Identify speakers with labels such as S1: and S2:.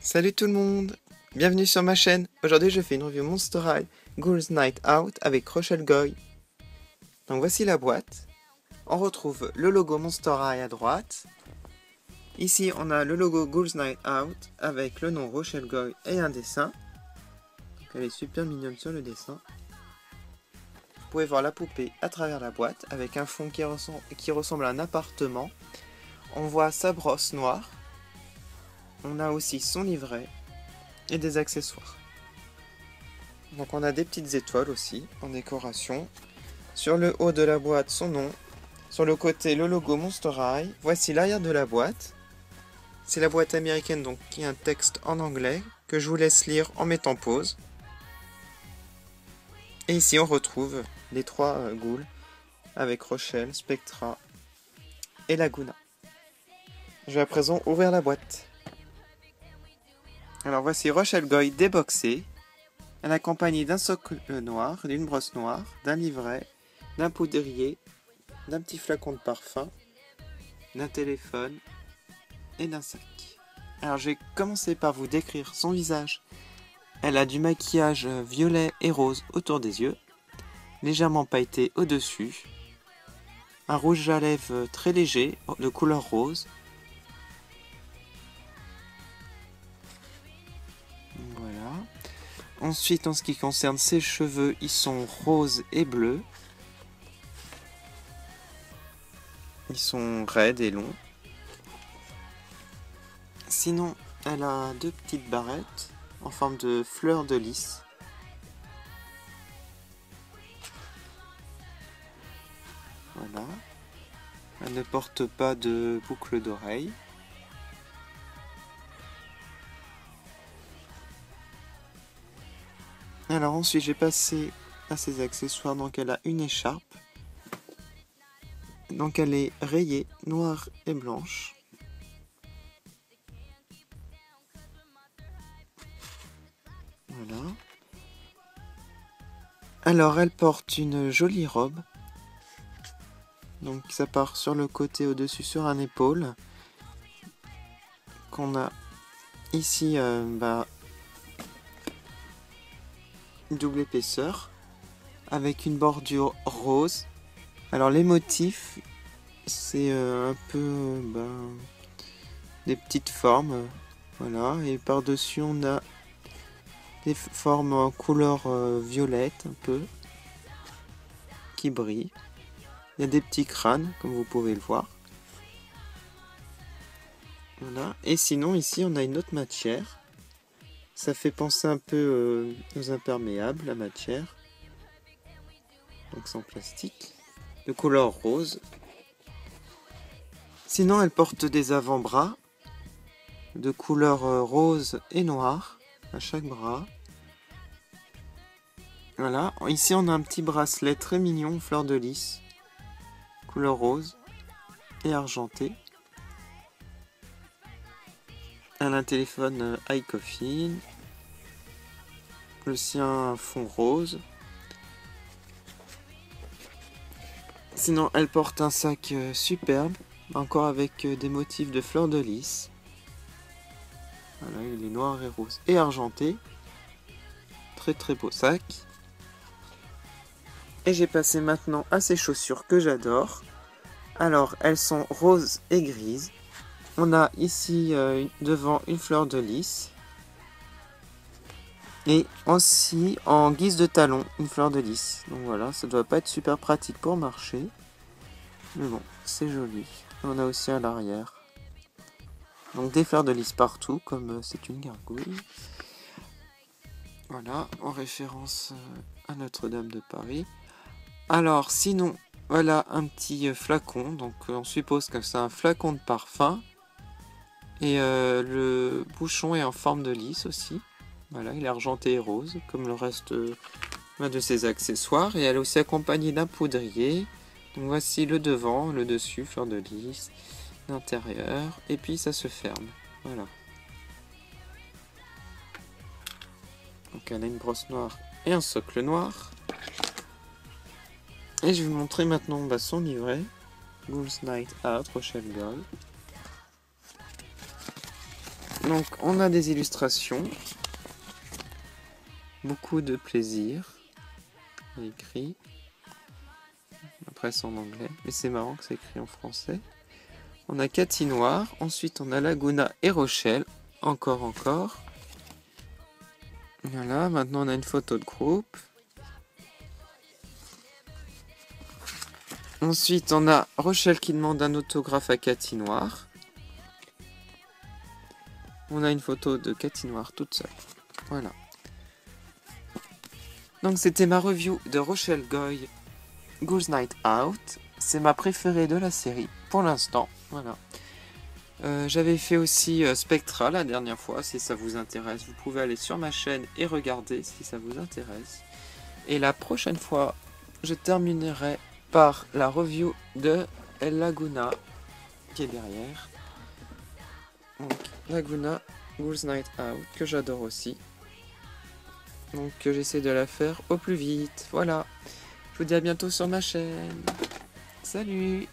S1: Salut tout le monde, bienvenue sur ma chaîne. Aujourd'hui je fais une review Monster High Ghouls Night Out avec Rochelle Goy. Donc voici la boîte. On retrouve le logo Monster High à droite. Ici on a le logo Ghouls Night Out avec le nom Rochelle Goy et un dessin. Donc elle est super mignonne sur le dessin. Vous pouvez voir la poupée à travers la boîte avec un fond qui ressemble à un appartement. On voit sa brosse noire. On a aussi son livret et des accessoires. Donc on a des petites étoiles aussi en décoration. Sur le haut de la boîte son nom. Sur le côté le logo Monster High. Voici l'arrière de la boîte. C'est la boîte américaine donc qui a un texte en anglais que je vous laisse lire en mettant pause. Et ici on retrouve les trois ghouls avec Rochelle, Spectra et Laguna. Je vais à présent ouvrir la boîte. Alors voici Rochelle Goy déboxée. Elle est accompagnée d'un socle noir, d'une brosse noire, d'un livret, d'un poudrier, d'un petit flacon de parfum, d'un téléphone et d'un sac. Alors je vais commencer par vous décrire son visage. Elle a du maquillage violet et rose autour des yeux, légèrement pailleté au-dessus, un rouge à lèvres très léger de couleur rose. Voilà. Ensuite, en ce qui concerne ses cheveux, ils sont roses et bleus. Ils sont raides et longs. Sinon, elle a deux petites barrettes en forme de fleurs de lys. Voilà. Elle ne porte pas de boucle d'oreille. Alors ensuite, j'ai passé à ses accessoires. Donc elle a une écharpe. Donc elle est rayée, noire et blanche. Voilà. Alors elle porte une jolie robe. Donc ça part sur le côté au-dessus sur un épaule. Qu'on a ici une double épaisseur. Avec une bordure rose. Alors les motifs, c'est un peu des petites formes. Voilà. Et par-dessus on a des formes en couleur violette un peu. Qui brillent. Il y a des petits crânes, comme vous pouvez le voir. Voilà. Et sinon, ici, on a une autre matière. Ça fait penser un peu aux imperméables, la matière. Donc, c'est en plastique. De couleur rose. Sinon, elle porte des avant-bras. De couleur rose et noire. À chaque bras. Voilà. Ici, on a un petit bracelet très mignon, fleur de lys. Couleur rose et argenté. Elle a un téléphone iCoffee. Le sien fond rose. Sinon, elle porte un sac superbe, encore avec des motifs de fleurs de lys. Voilà, il est noir et rose et argenté. Très très beau sac. Et j'ai passé maintenant à ces chaussures que j'adore. Alors, elles sont roses et grises. On a ici devant une fleur de lys. Et aussi en guise de talon, une fleur de lys. Donc voilà, ça doit pas être super pratique pour marcher. Mais bon, c'est joli. On a aussi à l'arrière. Donc des fleurs de lys partout, comme c'est une gargouille. Voilà, en référence à Notre-Dame de Paris. Alors, sinon, voilà un petit flacon. Donc on suppose que c'est un flacon de parfum. Et le bouchon est en forme de lys aussi. Voilà, il est argenté et rose, comme le reste de ses accessoires. Et elle est aussi accompagnée d'un poudrier. Donc voici le devant, le dessus, fleur de lys, l'intérieur. Et puis ça se ferme. Voilà. Donc elle a une brosse noire et un socle noir. Et je vais vous montrer maintenant son livret. Ghouls Night Out, Rochelle Goy. Donc on a des illustrations. Beaucoup de plaisir. Écrit. Après c'est en anglais, mais c'est marrant que c'est écrit en français. On a Cathy Noir, ensuite on a Laguna et Rochelle, encore. Voilà, maintenant on a une photo de groupe. Ensuite on a Rochelle qui demande un autographe à Cathy Noir. On a une photo de Cathy Noir toute seule. Voilà. Donc c'était ma review de Rochelle Goy, Girls Night Out. C'est ma préférée de la série pour l'instant. Voilà. J'avais fait aussi Spectra la dernière fois. Si ça vous intéresse, vous pouvez aller sur ma chaîne et regarder si ça vous intéresse. Et la prochaine fois, je terminerai par la review de El Laguna qui est derrière. Donc Laguna, Girls Night Out, que j'adore aussi. Donc j'essaie de la faire au plus vite. Voilà. Je vous dis à bientôt sur ma chaîne. Salut!